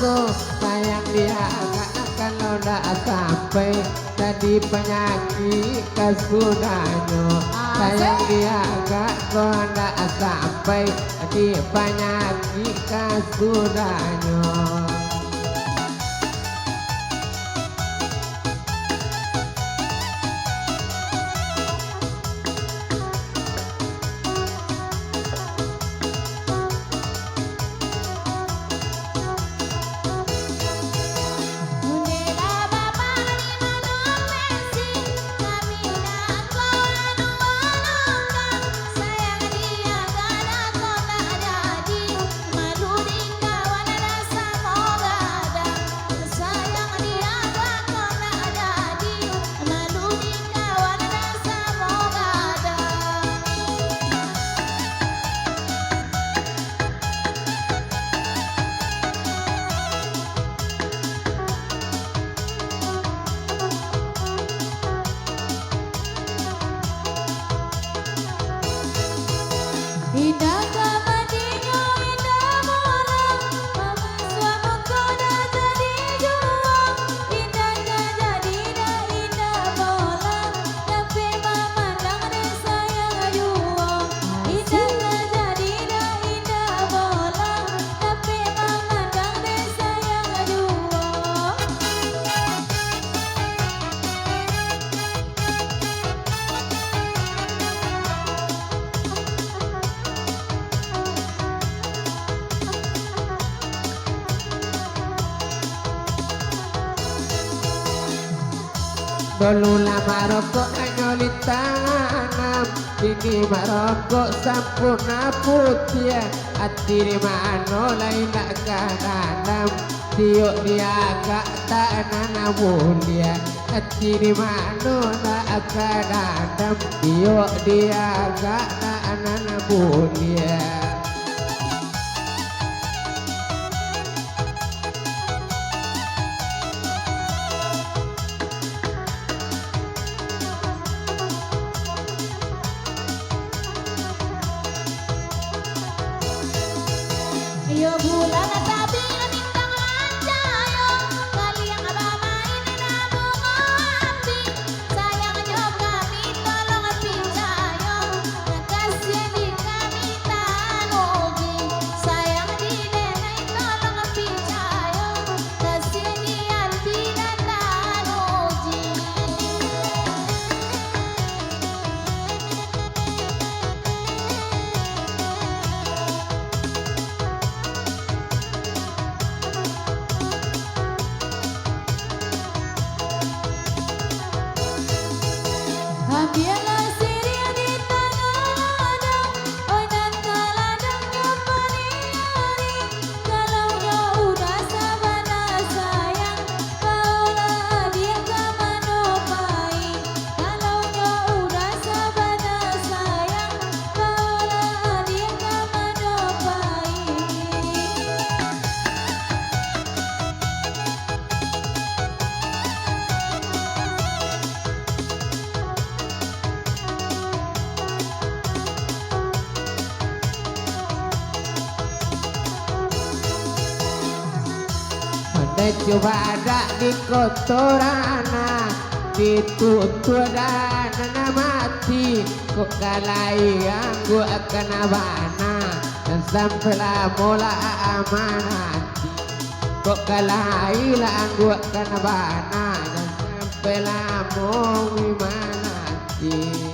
palsu, sayang dia kalau udah sampai tadi penyakit kesudahnya. Sayang dia kalau udah sampai tadi penyakit kesudahnya. Indah kamadinya indah bola, mama suami koda jadi juang. Indah jadi dah indah bola, tapi mama jangan sayang juang. Indah jadi dah indah bola, tapi mama jangan sayang juang. Dulu lama rokok nyolot tangan, kini marokok sampurna putih. Hati di mana lain nak kadang, tiuk dia gak tak nana mulia. Hati di mana nak kadang, tiuk dia gak tak nana mulia. Yo bulan tapi nintang lancayo, kali yang abah main nabung api. Sayangnya kami tolong picayo, nakasih di kami tanugi. Sayang di denai tolong picayo, kasih di albi dan tanugi. Ambillah sirih di tangan ladang, oi dan kaladangnya paniari. Kalaunya udah sabana sayang, kaulah dia kamanopai. Kalaunya udah sabana sayang, kaulah dia kamanopai. Anda coba ada di kotorana, ditutur dan mati. Kok kalai ganggu akan abana, dan sampailah mula amanati. Kok kalai ganggu akan abana, dan sampailah mau imanati.